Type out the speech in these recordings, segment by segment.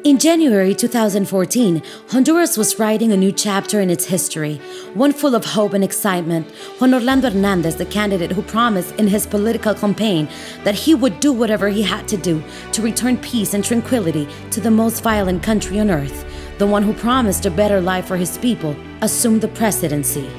In January 2014, Honduras was writing a new chapter in its history, one full of hope and excitement. Juan Orlando Hernandez, the candidate who promised in his political campaign that he would do whatever he had to do to return peace and tranquility to the most violent country on earth, the one who promised a better life for his people, assumed the presidency.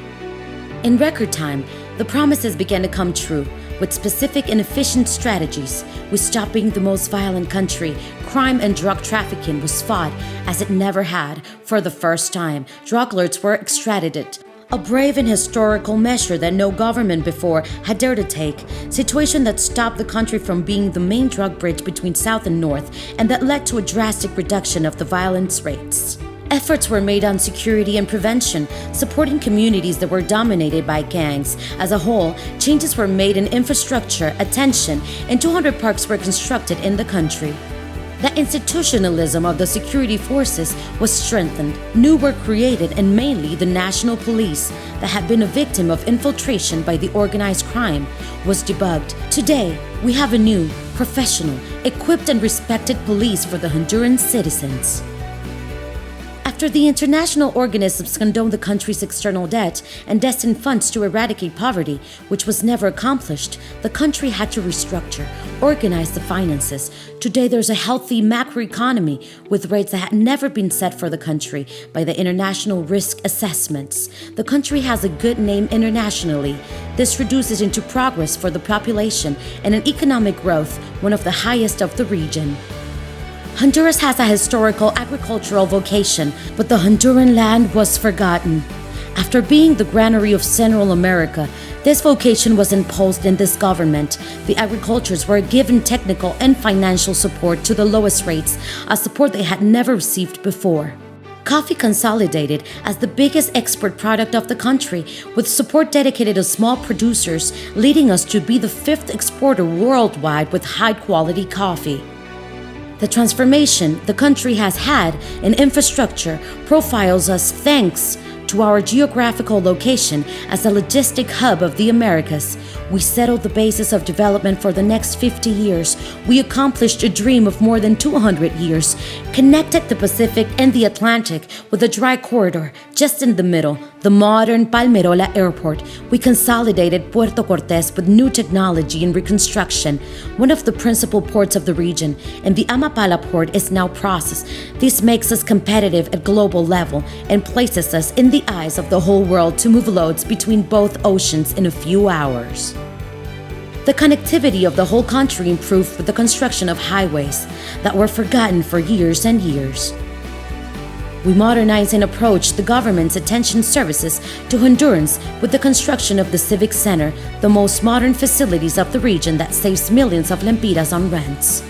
In record time, the promises began to come true. With specific and efficient strategies, we stopped being the most violent country. Crime and drug trafficking was fought as it never had. For the first time, drug lords were extradited. A brave and historical measure that no government before had dared to take. Situation that stopped the country from being the main drug bridge between South and North, and that led to a drastic reduction of the violence rates. Efforts were made on security and prevention, supporting communities that were dominated by gangs. As a whole, changes were made in infrastructure, attention, and 200 parks were constructed in the country. The institutionalism of the security forces was strengthened. New were created, and mainly the national police, that had been a victim of infiltration by the organized crime, was debugged. Today, we have a new, professional, equipped and respected police for the Honduran citizens. After the international organisms condoned the country's external debt and destined funds to eradicate poverty, which was never accomplished, the country had to restructure, organize the finances. Today there's a healthy macroeconomy with rates that had never been set for the country by the international risk assessments. The country has a good name internationally. This reduces into progress for the population and an economic growth, one of the highest of the region. Honduras has a historical agricultural vocation, but the Honduran land was forgotten. After being the granary of Central America, this vocation was imposed in this government. The agricultures were given technical and financial support to the lowest rates, a support they had never received before. Coffee consolidated as the biggest export product of the country, with support dedicated to small producers, leading us to be the fifth exporter worldwide with high-quality coffee. The transformation the country has had in infrastructure profiles us thanks to our geographical location as a logistic hub of the Americas. We settled the basis of development for the next 50 years. We accomplished a dream of more than 200 years, connected the Pacific and the Atlantic with a dry corridor just in the middle, the modern Palmerola Airport. We consolidated Puerto Cortes with new technology and reconstruction, one of the principal ports of the region, and the Amapala port is now processed. This makes us competitive at global level and places us in the eyes of the whole world to move loads between both oceans in a few hours. The connectivity of the whole country improved with the construction of highways that were forgotten for years and years. We modernized and approached the government's attention services to Hondurans with the construction of the Civic Center, the most modern facilities of the region that saves millions of lempiras on rents.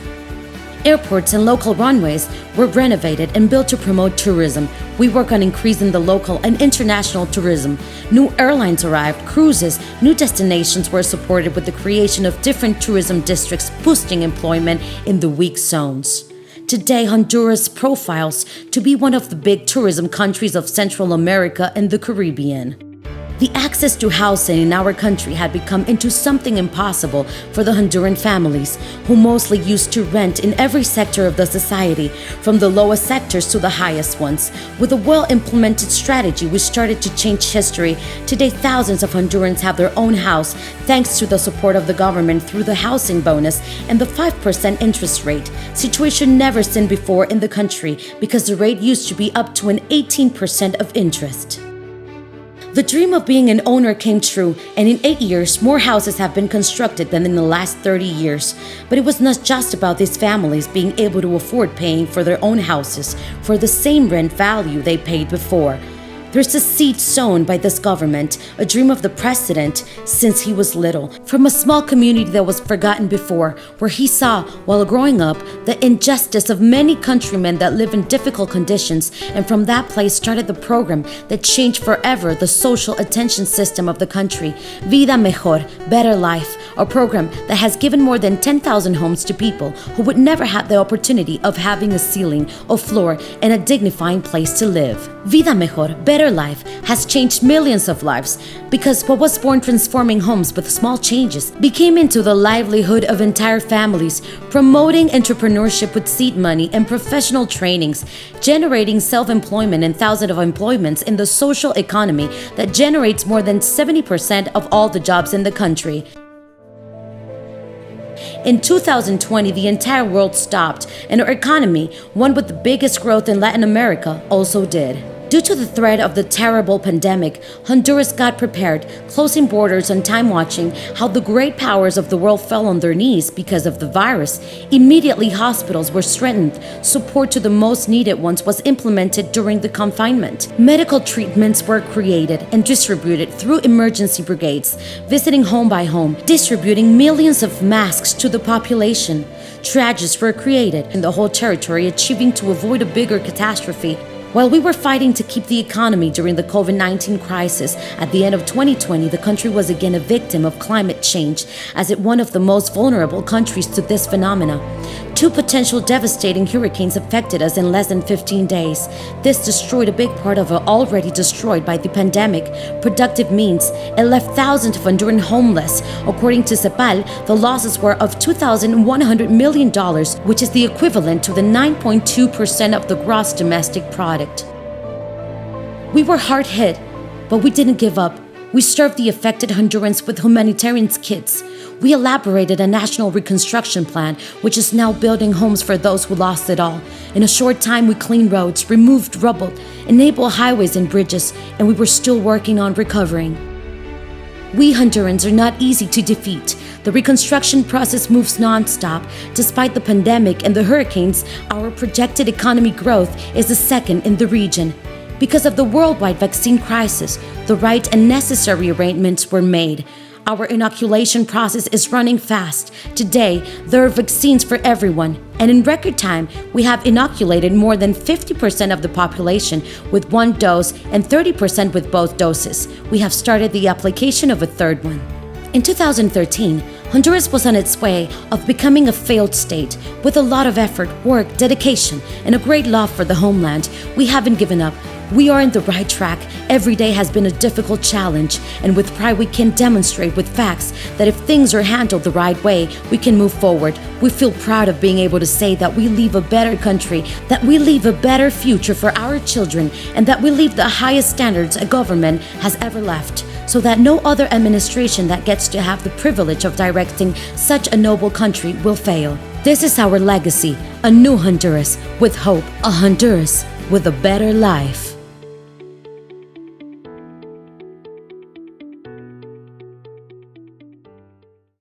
Airports and local runways were renovated and built to promote tourism. We work on increasing the local and international tourism. New airlines arrived, cruises, new destinations were supported with the creation of different tourism districts, boosting employment in the weak zones. Today, Honduras profiles to be one of the big tourism countries of Central America and the Caribbean. The access to housing in our country had become into something impossible for the Honduran families, who mostly used to rent in every sector of the society, from the lowest sectors to the highest ones. With a well-implemented strategy, we started to change history. Today, thousands of Hondurans have their own house, thanks to the support of the government through the housing bonus and the 5% interest rate. Situation never seen before in the country, because the rate used to be up to an 18% of interest. The dream of being an owner came true, and in 8 years, more houses have been constructed than in the last 30 years. But it was not just about these families being able to afford paying for their own houses for the same rent value they paid before. There's a seed sown by this government, a dream of the president since he was little, from a small community that was forgotten before, where he saw, while growing up, the injustice of many countrymen that live in difficult conditions, and from that place started the program that changed forever the social attention system of the country, Vida Mejor, Better Life, a program that has given more than 10,000 homes to people who would never have the opportunity of having a ceiling, a floor, and a dignifying place to live. Vida Mejor, Better better life has changed millions of lives because what was born transforming homes with small changes became into the livelihood of entire families, promoting entrepreneurship with seed money and professional trainings, generating self-employment and thousands of employments in the social economy that generates more than 70% of all the jobs in the country. In 2020, the entire world stopped, and our economy, one with the biggest growth in Latin America, also did. Due to the threat of the terrible pandemic, Honduras got prepared, closing borders and time-watching how the great powers of the world fell on their knees because of the virus. Immediately, hospitals were strengthened. Support to the most needed ones was implemented during the confinement. Medical treatments were created and distributed through emergency brigades, visiting home by home, distributing millions of masks to the population. Triages were created in the whole territory, achieving to avoid a bigger catastrophe. While we were fighting to keep the economy during the COVID-19 crisis, at the end of 2020, the country was again a victim of climate change, as it one of the most vulnerable countries to this phenomena. 2 potential devastating hurricanes affected us in less than 15 days. This destroyed a big part of our already destroyed by the pandemic productive means and left thousands of Honduran homeless. According to CEPAL, the losses were of $2,100 million, which is the equivalent to the 9.2% of the gross domestic product. We were hard hit, but we didn't give up. We served the affected Hondurans with humanitarian kits. We elaborated a national reconstruction plan, which is now building homes for those who lost it all. In a short time, we cleaned roads, removed rubble, enabled highways and bridges, and we were still working on recovering. We Hondurans are not easy to defeat. The reconstruction process moves non-stop. Despite the pandemic and the hurricanes, our projected economy growth is the second in the region. Because of the worldwide vaccine crisis, the right and necessary arrangements were made. Our inoculation process is running fast. Today, there are vaccines for everyone, and in record time, we have inoculated more than 50% of the population with 1 dose and 30% with both doses. We have started the application of a 3rd one. In 2013, Honduras was on its way of becoming a failed state. With a lot of effort, work, dedication, and a great love for the homeland, we haven't given up. We are in the right track. Every day has been a difficult challenge, and with pride we can demonstrate with facts that if things are handled the right way, we can move forward. We feel proud of being able to say that we leave a better country, that we leave a better future for our children, and that we leave the highest standards a government has ever left, so that no other administration that gets to have the privilege of directing such a noble country will fail. This is our legacy, a new Honduras with hope, a Honduras with a better life.